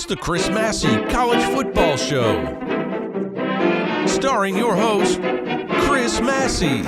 It's the Chris Massey College Football Show. Starring your host, Chris Massey.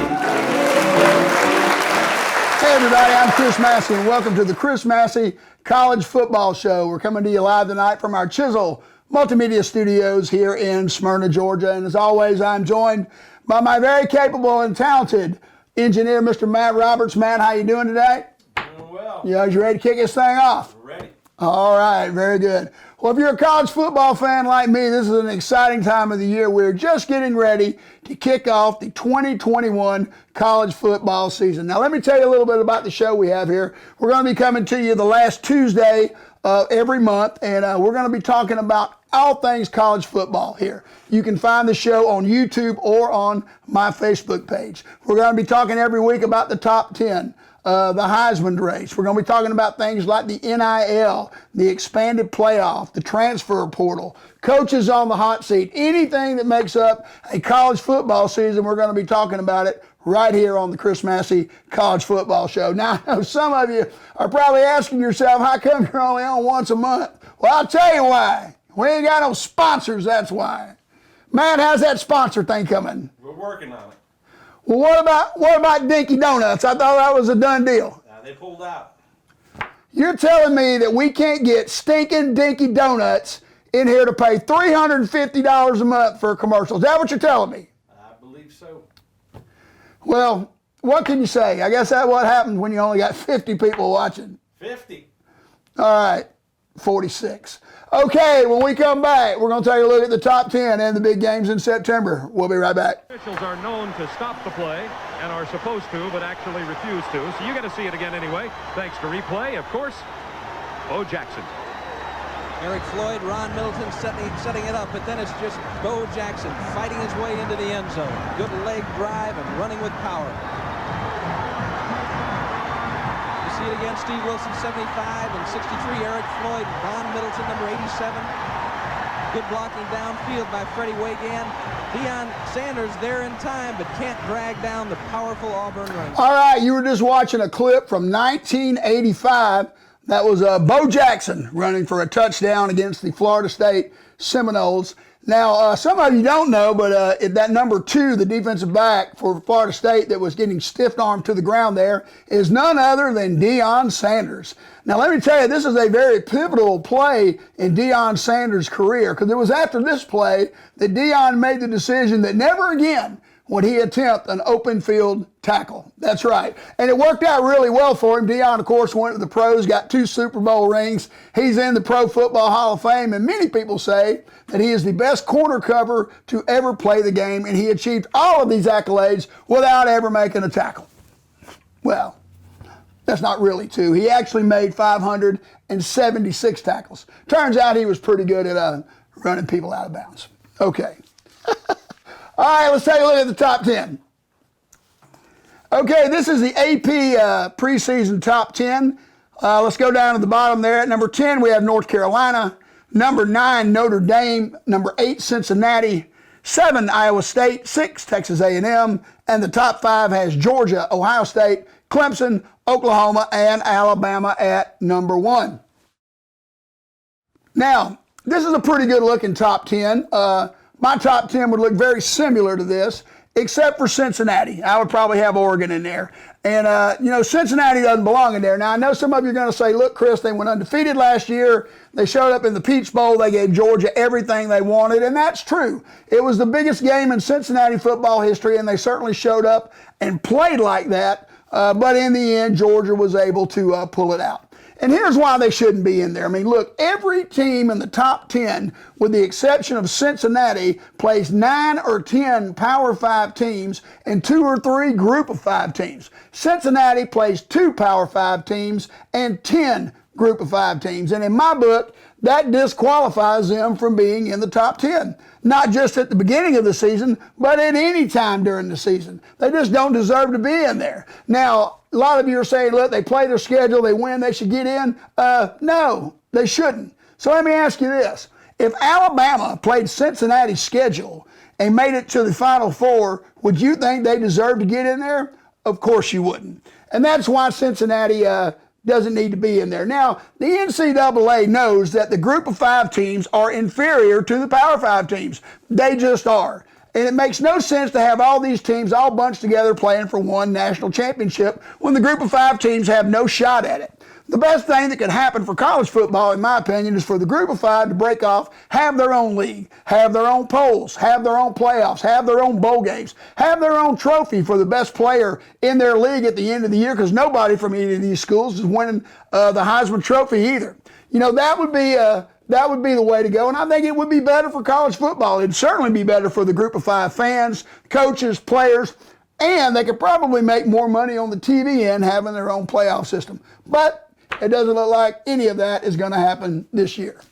Hey everybody, I'm Chris Massey and welcome to the Chris Massey College Football Show. We're coming to you live tonight from our Chisel Multimedia Studios here in Smyrna, Georgia. And as always, I'm joined by my very capable and talented engineer, Mr. Matt Roberts. Matt, how you doing today? Doing well. You ready to kick this thing off? We're ready. All right, very good. Well, if you're a college football fan like me, this is an exciting time of the year. We're just getting ready to kick off the 2021 college football season. Now, let me tell you a little bit about the show we have here. We're going to be coming to you the last Tuesday every month, and we're going to be talking about all things college football here. You can find the show on YouTube or on my Facebook page. We're going to be talking every week about the top 10. The Heisman race. We're going to be talking about things like the NIL, the expanded playoff, the transfer portal, coaches on the hot seat, anything that makes up a college football season, we're going to be talking about it right here on the Chris Massey College Football Show. Now, I know some of you are probably asking yourself, how come you're only on once a month? Well, I'll tell you why. We ain't got no sponsors, that's why. Man, how's that sponsor thing coming? We're working on it. Well, what about Dinky Donuts? I thought that was a done deal. They pulled out. You're telling me that we can't get stinking Dinky Donuts in here to pay $350 a month for a commercial? Is that what you're telling me? I believe so. Well, what can you say? I guess that's what happens when you only got 50 people watching. 50. All right, 46. Okay, when we come back, we're going to take a look at the top 10 and the big games in September. We'll be right back. Officials are known to stop the play and are supposed to, but actually refuse to. So you got to see it again anyway, thanks to replay, of course. Bo Jackson. Eric Floyd, Ron Middleton setting it up, but then it's just Bo Jackson fighting his way into the end zone. Good leg drive and running with power. See it again, Steve Wilson, 75 and 63. Eric Floyd, Ron Middleton, number 87. Good blocking downfield by Freddie Wagan. Deion Sanders there in time, but can't drag down the powerful Auburn run. All right, you were just watching a clip from 1985. That was Bo Jackson running for a touchdown against the Florida State Seminoles. Now, some of you don't know, but that number 2, the defensive back for Florida State that was getting stiff-armed to the ground there, is none other than Deion Sanders. Now, let me tell you, this is a very pivotal play in Deion Sanders' career, because it was after this play that Deion made the decision that never again would he attempt an open field tackle. That's right. And it worked out really well for him. Deion, of course, went to the pros, got 2 Super Bowl rings. He's in the Pro Football Hall of Fame, and many people say that he is the best corner cover to ever play the game, and he achieved all of these accolades without ever making a tackle. Well, that's not really true. He actually made 576 tackles. Turns out he was pretty good at running people out of bounds. Okay. All right, let's take a look at the top 10. Okay, this is the AP preseason top 10. Let's go down to the bottom there. At number 10, we have North Carolina. Number 9, Notre Dame. Number 8, Cincinnati. 7, Iowa State. 6, Texas A&M. And the top 5 has Georgia, Ohio State, Clemson, Oklahoma, and Alabama at number 1. Now, this is a pretty good looking top 10. My top 10 would look very similar to this, except for Cincinnati. I would probably have Oregon in there. And, Cincinnati doesn't belong in there. Now, I know some of you are going to say, look, Chris, they went undefeated last year. They showed up in the Peach Bowl. They gave Georgia everything they wanted, and that's true. It was the biggest game in Cincinnati football history, and they certainly showed up and played like that. But in the end, Georgia was able to pull it out. And here's why they shouldn't be in there. I mean, look, every team in the top 10, with the exception of Cincinnati, plays 9 or 10 Power 5 teams and 2 or 3 Group of 5 teams. Cincinnati plays 2 Power 5 teams and 10 Group of 5 teams. And in my book, that disqualifies them from being in the top 10. Not just at the beginning of the season, but at any time during the season. They just don't deserve to be in there. Now, a lot of you are saying, look, they play their schedule, they win, they should get in. No, they shouldn't. So let me ask you this. If Alabama played Cincinnati's schedule and made it to the Final Four, would you think they deserve to get in there? Of course you wouldn't. And that's why Cincinnati doesn't need to be in there. Now, the NCAA knows that the group of 5 teams are inferior to the Power 5 teams. They just are. And it makes no sense to have all these teams all bunched together playing for one national championship when the group of 5 teams have no shot at it. The best thing that could happen for college football, in my opinion, is for the group of 5 to break off, have their own league, have their own polls, have their own playoffs, have their own bowl games, have their own trophy for the best player in their league at the end of the year, because nobody from any of these schools is winning the Heisman Trophy either. You know, that would be the way to go, and I think it would be better for college football. It'd certainly be better for the group of 5 fans, coaches, players, and they could probably make more money on the TV end having their own playoff system. But it doesn't look like any of that is going to happen this year.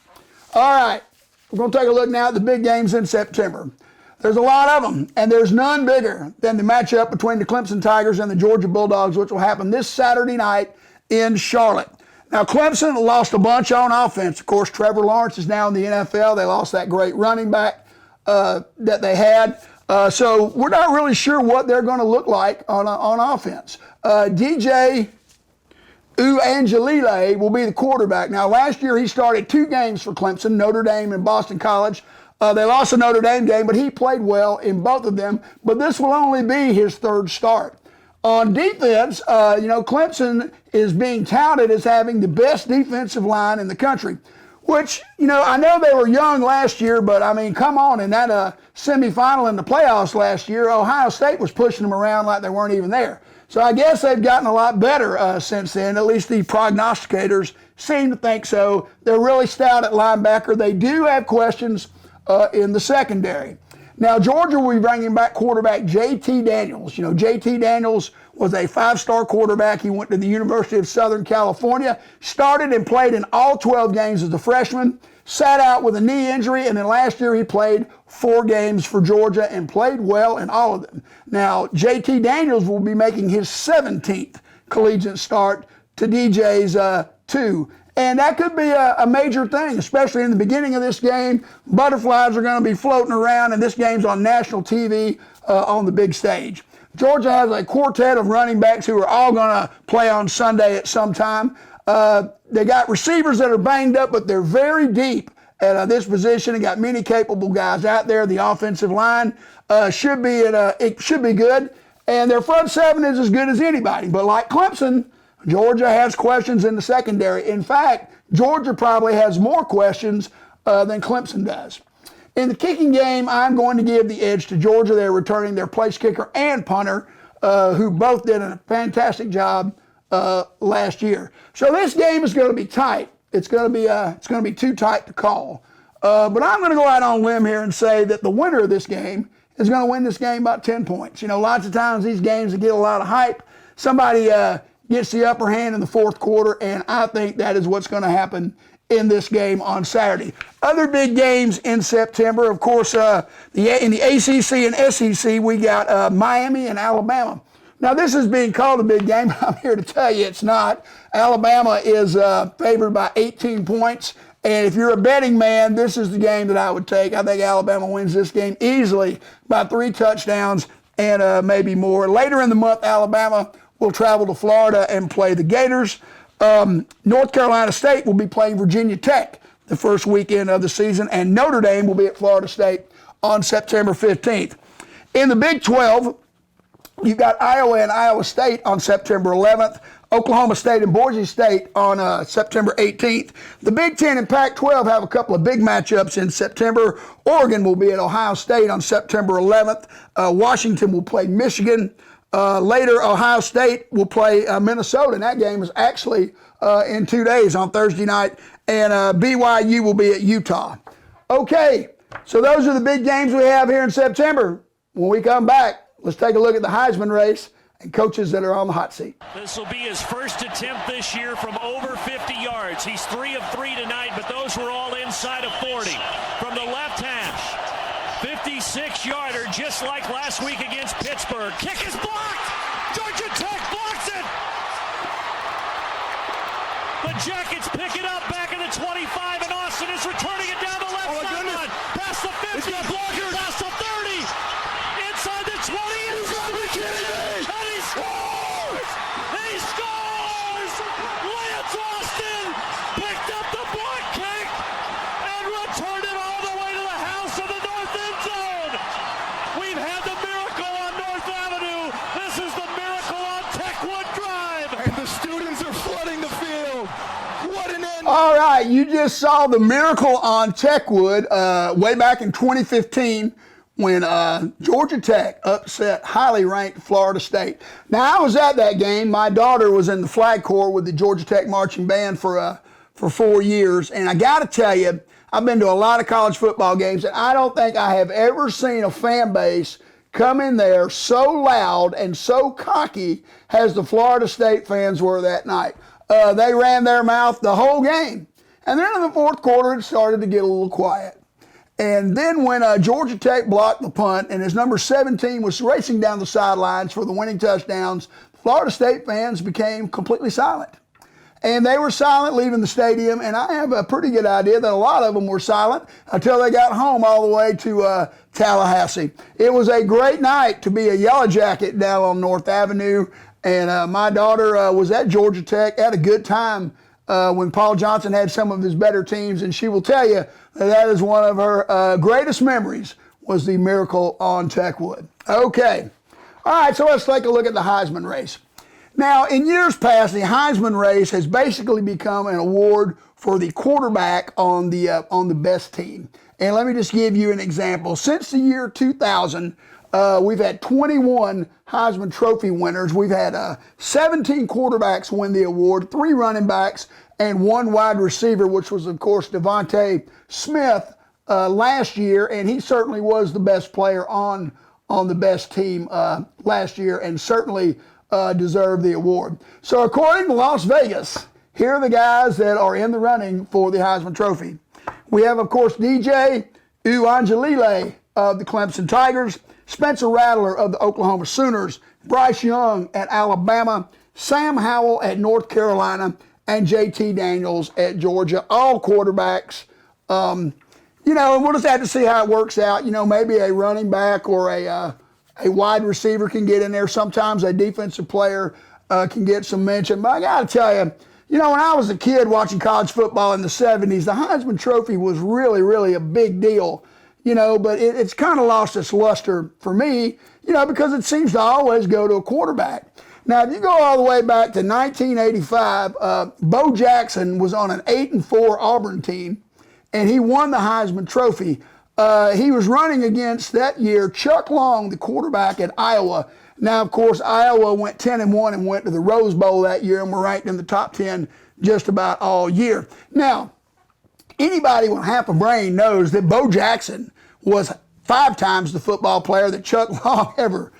All right, we're going to take a look now at the big games in September. There's a lot of them, and there's none bigger than the matchup between the Clemson Tigers and the Georgia Bulldogs, which will happen this Saturday night in Charlotte. Now, Clemson lost a bunch on offense. Of course, Trevor Lawrence is now in the NFL. They lost that great running back that they had. So we're not really sure what they're going to look like on offense. DJ Uiagalelei will be the quarterback. Now, last year he started 2 games for Clemson, Notre Dame and Boston College. They lost the Notre Dame game, but he played well in both of them. But this will only be his 3rd start. On defense, Clemson is being touted as having the best defensive line in the country, which, I know they were young last year, but, I mean, come on, in that semifinal in the playoffs last year, Ohio State was pushing them around like they weren't even there. So I guess they've gotten a lot better since then. At least the prognosticators seem to think so. They're really stout at linebacker. They do have questions in the secondary. Now, Georgia will be bringing back quarterback J.T. Daniels. J.T. Daniels was a 5-star quarterback. He went to the University of Southern California, started and played in all 12 games as a freshman, sat out with a knee injury, and then last year he played 4 games for Georgia and played well in all of them. Now, J.T. Daniels will be making his 17th collegiate start to DJ's 2. And that could be a major thing, especially in the beginning of this game. Butterflies are going to be floating around, and this game's on national TV on the big stage. Georgia has a quartet of running backs who are all going to play on Sunday at some time. They got receivers that are banged up, but they're very deep at this position and got many capable guys out there. The offensive line should be good, and their front 7 is as good as anybody. But like Clemson, Georgia has questions in the secondary. In fact, Georgia probably has more questions than Clemson does. In the kicking game, I'm going to give the edge to Georgia. They're returning their place kicker and punter, who both did a fantastic job last year. So this game is going to be tight. It's going to be too tight to call. But I'm going to go out on a limb here and say that the winner of this game is going to win this game by 10 points. Lots of times these games that get a lot of hype, somebody gets the upper hand in the 4th quarter, and I think that is what's going to happen in this game on Saturday. Other big games in September, of course, in the ACC and SEC, we got Miami and Alabama. Now, this is being called a big game. I'm here to tell you it's not. Alabama is favored by 18 points, and if you're a betting man, this is the game that I would take. I think Alabama wins this game easily by 3 touchdowns and maybe more. Later in the month, Alabama will travel to Florida and play the Gators. North Carolina State will be playing Virginia Tech the first weekend of the season, and Notre Dame will be at Florida State on September 15th. In the Big 12, you've got Iowa and Iowa State on September 11th, Oklahoma State and Boise State on September 18th. The Big 10 and Pac-12 have a couple of big matchups in September. Oregon will be at Ohio State on September 11th. Washington will play Michigan. Later, Ohio State will play Minnesota, and that game is actually in 2 days on Thursday night, and BYU will be at Utah. Okay, so those are the big games we have here in September. When we come back, let's take a look at the Heisman race and coaches that are on the hot seat. This will be his first attempt this year from over 50 yards. He's 3 of 3 tonight, but those were all inside of 40. From the left hash. 56-yarder, just like last week against Pittsburgh. Kick is blocked! Georgia Tech blocks it! The Jackets pick it up back at the 25, and Austin is returning it down the left sideline. Past the 50, past the 30, inside the 20, inside the 20, and he scores! He scores! All right, you just saw the miracle on Techwood way back in 2015 when Georgia Tech upset highly ranked Florida State. Now, I was at that game. My daughter was in the flag corps with the Georgia Tech marching band for 4 years, and I got to tell you, I've been to a lot of college football games, and I don't think I have ever seen a fan base come in there so loud and so cocky as the Florida State fans were that night. They ran their mouth the whole game. And then in the fourth quarter, it started to get a little quiet. And then when Georgia Tech blocked the punt and his number 17 was racing down the sidelines for the winning touchdowns, Florida State fans became completely silent. And they were silent leaving the stadium, and I have a pretty good idea that a lot of them were silent until they got home all the way to Tallahassee. It was a great night to be a Yellow Jacket down on North Avenue, and my daughter was at Georgia Tech, had a good time when Paul Johnson had some of his better teams, and she will tell you that is one of her greatest memories was the miracle on Techwood. Okay, all right, so let's take a look at the Heisman race. Now, in years past, the Heisman race has basically become an award for the quarterback on the best team. And let me just give you an example. Since the year 2000, we've had 21 Heisman Trophy winners. We've had 17 quarterbacks win the award, 3 running backs, and 1 wide receiver, which was, of course, Devontae Smith last year. And he certainly was the best player on the best team last year, and certainly deserve the award. So according to Las Vegas, here are the guys that are in the running for the Heisman Trophy. We have, of course, DJ Uiagalelei of the Clemson Tigers, Spencer Rattler of the Oklahoma Sooners, Bryce Young at Alabama, Sam Howell at North Carolina, and JT Daniels at Georgia, all quarterbacks. And we'll just have to see how it works out. Maybe a running back or a wide receiver can get in there. Sometimes a defensive player can get some mention. But I got to tell you, when I was a kid watching college football in the 70s, the Heisman Trophy was really, really a big deal. But it's kind of lost its luster for me, because it seems to always go to a quarterback. Now, if you go all the way back to 1985, Bo Jackson was on an 8-4 Auburn team, and he won the Heisman Trophy. He was running against that year Chuck Long, the quarterback at Iowa. Now, of course, Iowa went 10-1 and went to the Rose Bowl that year and were ranked in the top 10 just about all year. Now, anybody with half a brain knows that Bo Jackson was 5 times the football player that Chuck Long ever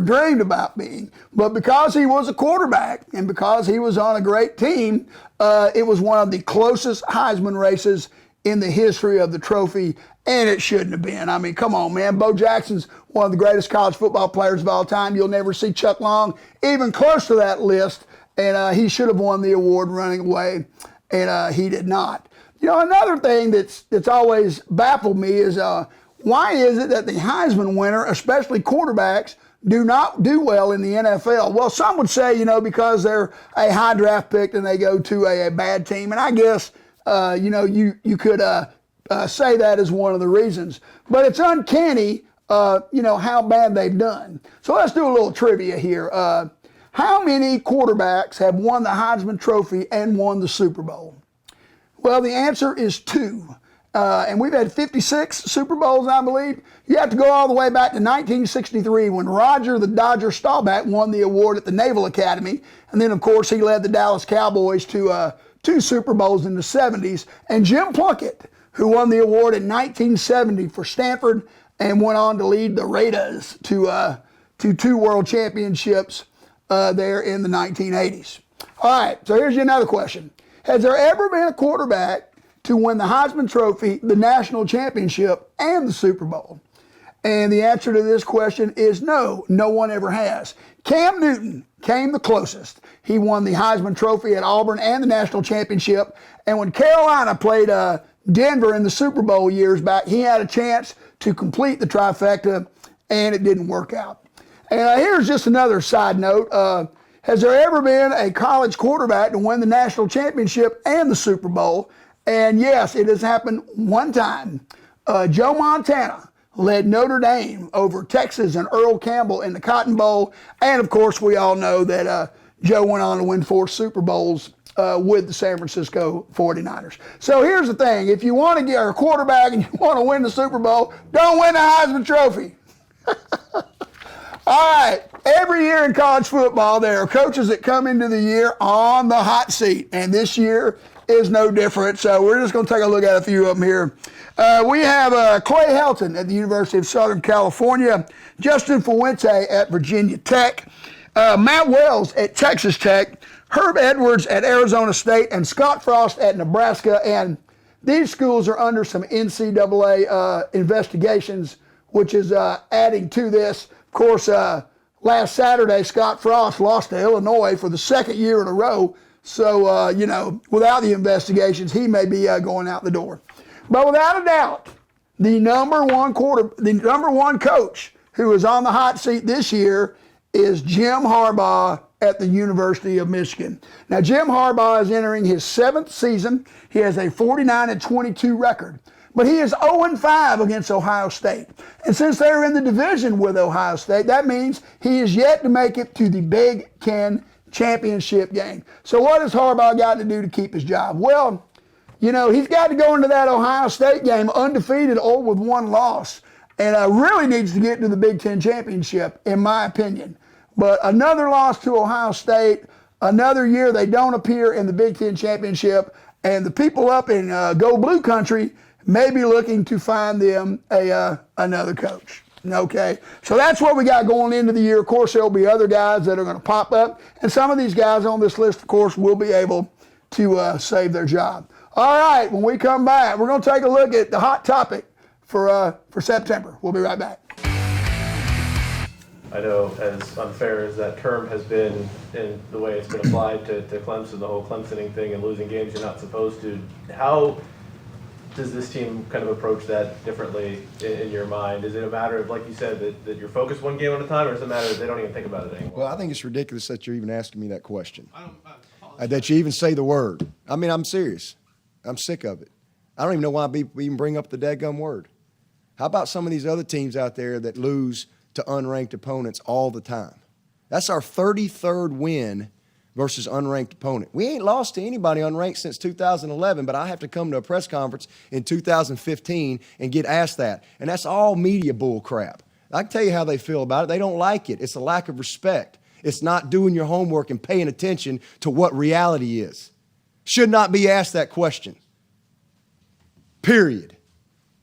dreamed about being. But because he was a quarterback and because he was on a great team, it was one of the closest Heisman races in the history of the trophy, and it shouldn't have been. I mean, come on, man. Bo Jackson's one of the greatest college football players of all time. You'll never see Chuck Long even close to that list, and he should have won the award running away, and he did not. Another thing that's always baffled me is why is it that the Heisman winner, especially quarterbacks, do not do well in the NFL? Well, some would say, because they're a high draft pick and they go to a bad team, and I guess you could say that as one of the reasons. But it's uncanny, how bad they've done. So let's do a little trivia here. How many quarterbacks have won the Heisman Trophy and won the Super Bowl? Well, the answer is 2. And we've had 56 Super Bowls, I believe. You have to go all the way back to 1963 when Roger the Dodger Staubach won the award at the Naval Academy. And then, of course, he led the Dallas Cowboys to 2 Super Bowls in the 70s. And Jim Plunkett, who won the award in 1970 for Stanford and went on to lead the Raiders to 2 world championships there in the 1980s. All right, so here's another question. Has there ever been a quarterback to win the Heisman Trophy, the national championship, and the Super Bowl? And the answer to this question is no. No one ever has. Cam Newton came the closest. He won the Heisman Trophy at Auburn and the national championship. And when Carolina played Denver in the Super Bowl years back, he had a chance to complete the trifecta, and it didn't work out. And here's just another side note. Has there ever been a college quarterback to win the national championship and the Super Bowl? And yes, it has happened one time. Joe Montana led Notre Dame over Texas and Earl Campbell in the Cotton Bowl. And of course, we all know that Joe went on to win 4 Super Bowls with the San Francisco 49ers. So here's the thing. If you want to get a quarterback and you want to win the Super Bowl, don't win the Heisman Trophy. All right. Every year in college football, there are coaches that come into the year on the hot seat, and this year is no different. So we're just going to take a look at a few of them here. We have Clay Helton at the University of Southern California, Justin Fuente at Virginia Tech, Matt Wells at Texas Tech, Herb Edwards at Arizona State, and Scott Frost at Nebraska. And these schools are under some NCAA investigations, which is adding to this. Of course, last Saturday, Scott Frost lost to Illinois for the second year in a row. So, without the investigations, he may be going out the door. But without a doubt, the number one coach who is on the hot seat this year is Jim Harbaugh at the University of Michigan. Now, Jim Harbaugh is entering his 7th season. He has a 49-22 record. But he is 0-5 against Ohio State. And since they're in the division with Ohio State, that means he is yet to make it to the Big Ten championship game. So what has Harbaugh got to do to keep his job? Well, he's got to go into that Ohio State game undefeated or with one loss. And really needs to get to the Big Ten championship, in my opinion. But another loss to Ohio State, another year they don't appear in the Big Ten championship, and the people up in Go Blue Country may be looking to find them another coach. Okay, so that's what we got going into the year. Of course, there'll be other guys that are going to pop up, and some of these guys on this list, of course, will be able to save their job. All right, when we come back, we're going to take a look at the hot topic for September. We'll be right back. I know as unfair as that term has been in the way it's been applied to Clemson, the whole Clemsoning thing and losing games you're not supposed to, how does this team kind of approach that differently in your mind? Is it a matter of, like you said, that you're focused one game at a time, or is it a matter that they don't even think about it anymore? Well, I think it's ridiculous that you're even asking me that question. That you even say the word. I mean, I'm serious. I'm sick of it. I don't even know why we even bring up the dadgum word. How about some of these other teams out there that lose to unranked opponents all the time? That's our 33rd win versus unranked opponent. We ain't lost to anybody unranked since 2011, but I have to come to a press conference in 2015 and get asked that. And that's all media bull crap. I can tell you how they feel about it. They don't like it. It's a lack of respect. It's not doing your homework and paying attention to what reality is. Should not be asked that question. Period.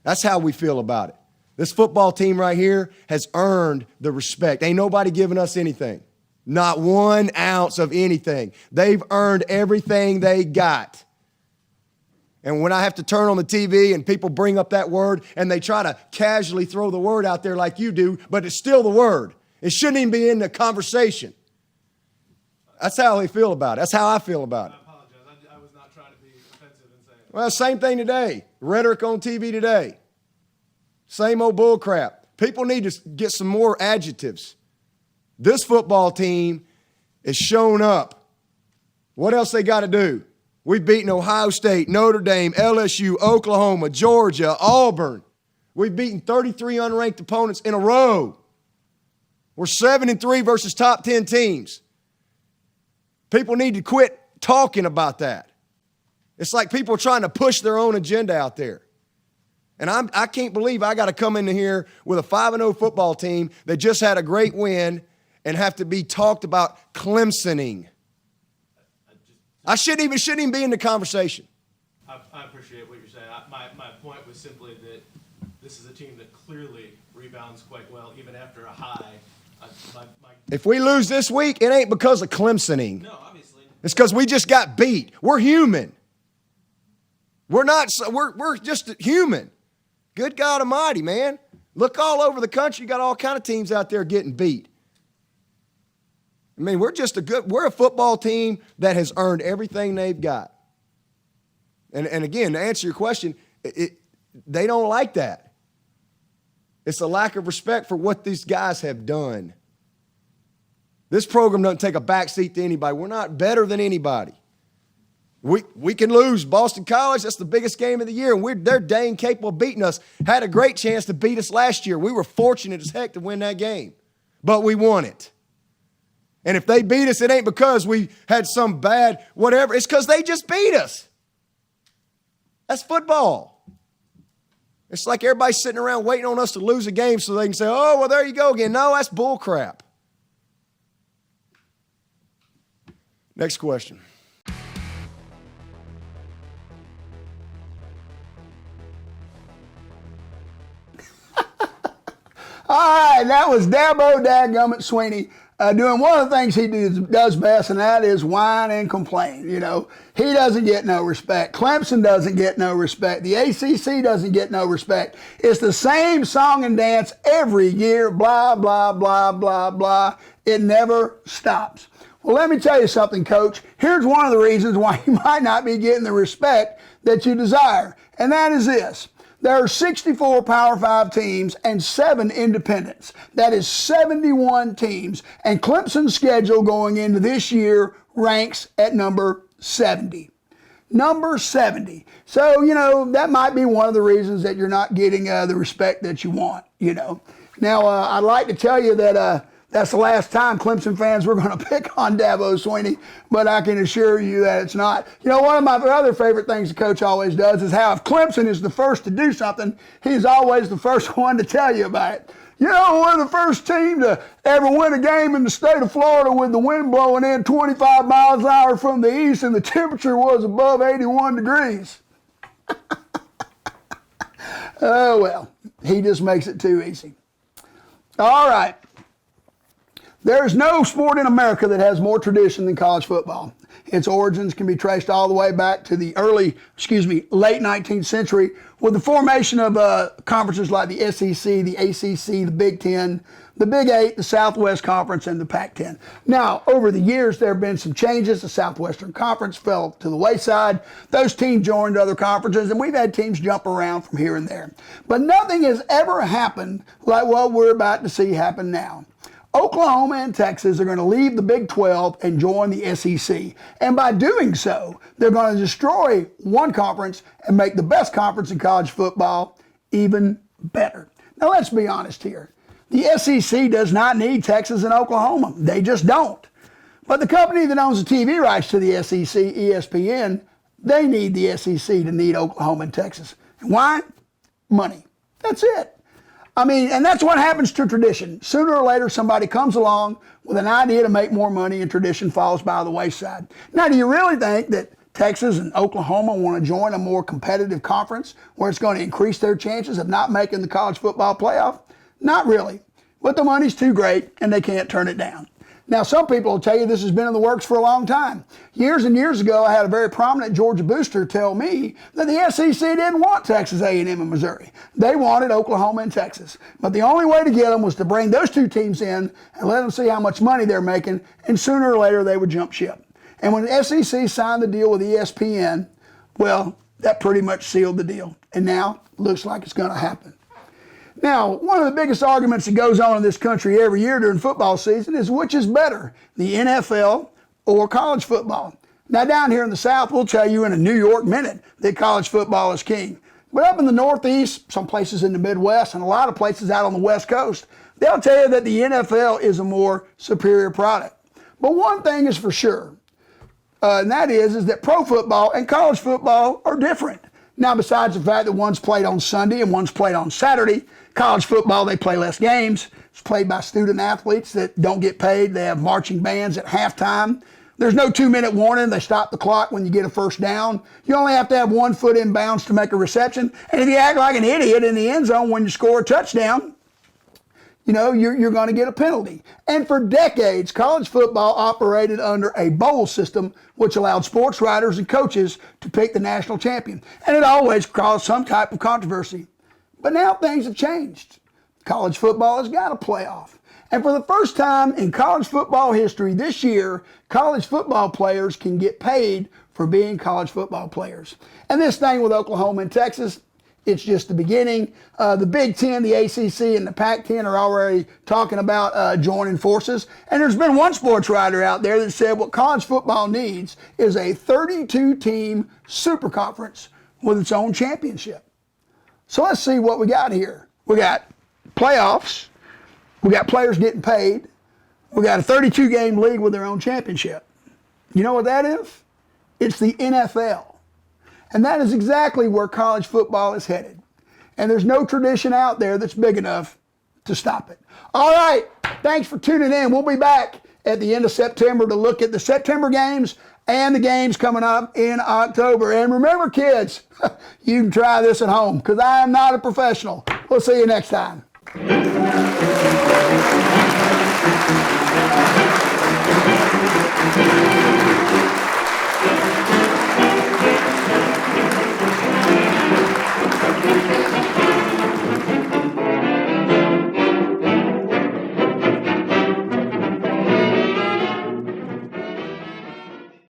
That's how we feel about it. This football team right here has earned the respect. Ain't nobody giving us anything. Not 1 ounce of anything. They've earned everything they got. And when I have to turn on the TV and people bring up that word and they try to casually throw the word out there like you do, but it's still the word. It shouldn't even be in the conversation. That's how they feel about it. That's how I feel about it. I apologize. I was not trying to be offensive in saying that. Well, same thing today. Rhetoric on TV today. Same old bull crap. People need to get some more adjectives. This football team is shown up. What else they got to do? We've beaten Ohio State, Notre Dame, LSU, Oklahoma, Georgia, Auburn. We've beaten 33 unranked opponents in a row. We're 7-3 versus top 10 teams. People need to quit talking about that. It's like people are trying to push their own agenda out there. And I can't believe I got to come into here with a 5-0 football team that just had a great win and have to be talked about Clemsoning. I shouldn't even be in the conversation. I appreciate what you're saying. My point was simply that this is a team that clearly rebounds quite well, even after a high. If we lose this week, it ain't because of Clemsoning. No, obviously. It's because we just got beat. We're human. We're just human. Good God Almighty, man. Look all over the country. You got all kind of teams out there getting beat. I mean, we're a football team that has earned everything they've got. And again, to answer your question, they don't like that. It's a lack of respect for what these guys have done. This program doesn't take a backseat to anybody. We're not better than anybody. We can lose Boston College. That's the biggest game of the year, and they're dang capable of beating us. Had a great chance to beat us last year. We were fortunate as heck to win that game, but we won it. And if they beat us, it ain't because we had some bad whatever. It's because they just beat us. That's football. It's like everybody's sitting around waiting on us to lose a game so they can say, oh, well, there you go again. No, that's bull crap. Next question. All right, that was Dabo Dadgummit Sweeney doing one of the things he does best, and that is whine and complain. You know, he doesn't get no respect. Clemson doesn't get no respect. The ACC doesn't get no respect. It's the same song and dance every year, blah, blah, blah, blah, blah. It never stops. Well, let me tell you something, Coach. Here's one of the reasons why you might not be getting the respect that you desire, and that is this. There are 64 Power 5 teams and 7 independents. That is 71 teams. And Clemson's schedule going into this year ranks at number 70. Number 70. So, you know, that might be one of the reasons that you're not getting the respect that you want, you know. Now, I'd like to tell you that that's the last time Clemson fans were going to pick on Dabo Sweeney, but I can assure you that it's not. You know, one of my other favorite things the coach always does is how if Clemson is the first to do something, he's always the first one to tell you about it. You know, we're the first team to ever win a game in the state of Florida with the wind blowing in 25 miles an hour from the east and the temperature was above 81 degrees. Oh, well, he just makes it too easy. All right. There is no sport in America that has more tradition than college football. Its origins can be traced all the way back to the late 19th century with the formation of conferences like the SEC, the ACC, the Big Ten, the Big Eight, the Southwest Conference, and the Pac-10. Now, over the years, there have been some changes. The Southwestern Conference fell to the wayside. Those teams joined other conferences, and we've had teams jump around from here and there. But nothing has ever happened like what we're about to see happen now. Oklahoma and Texas are going to leave the Big 12 and join the SEC. And by doing so, they're going to destroy one conference and make the best conference in college football even better. Now, let's be honest here. The SEC does not need Texas and Oklahoma. They just don't. But the company that owns the TV rights to the SEC, ESPN, they need the SEC to need Oklahoma and Texas. Why? Money. That's it. I mean, and that's what happens to tradition. Sooner or later, somebody comes along with an idea to make more money and tradition falls by the wayside. Now, do you really think that Texas and Oklahoma want to join a more competitive conference where it's going to increase their chances of not making the college football playoff? Not really. But the money's too great and they can't turn it down. Now, some people will tell you this has been in the works for a long time. Years and years ago, I had a very prominent Georgia booster tell me that the SEC didn't want Texas A&M and Missouri. They wanted Oklahoma and Texas. But the only way to get them was to bring those two teams in and let them see how much money they're making, and sooner or later they would jump ship. And when the SEC signed the deal with ESPN, well, that pretty much sealed the deal. And now, looks like it's going to happen. Now, one of the biggest arguments that goes on in this country every year during football season is which is better, the NFL or college football. Now, down here in the South, we'll tell you in a New York minute that college football is king. But up in the Northeast, some places in the Midwest, and a lot of places out on the West Coast, they'll tell you that the NFL is a more superior product. But one thing is for sure, and that is that pro football and college football are different. Now, besides the fact that one's played on Sunday and one's played on Saturday, college football, they play less games. It's played by student athletes that don't get paid. They have marching bands at halftime. There's no 2-minute warning. They stop the clock when you get a first down. You only have to have 1 foot in bounds to make a reception. And if you act like an idiot in the end zone when you score a touchdown, you know, you're going to get a penalty. And for decades, college football operated under a bowl system, which allowed sports writers and coaches to pick the national champion. And it always caused some type of controversy. But now things have changed. College football has got a playoff. And for the first time in college football history this year, college football players can get paid for being college football players. And this thing with Oklahoma and Texas, it's just the beginning. The Big Ten, the ACC, and the Pac-10 are already talking about joining forces. And there's been one sports writer out there that said what college football needs is a 32-team super conference with its own championship. So let's see what we got here. We got playoffs. We got players getting paid. We got a 32-game league with their own championship. You know what that is? It's the NFL. And that is exactly where college football is headed. And there's no tradition out there that's big enough to stop it. All right, thanks for tuning in. We'll be back at the end of September to look at the September games and the games coming up in October. And remember, kids, you can try this at home because I am not a professional. We'll see you next time.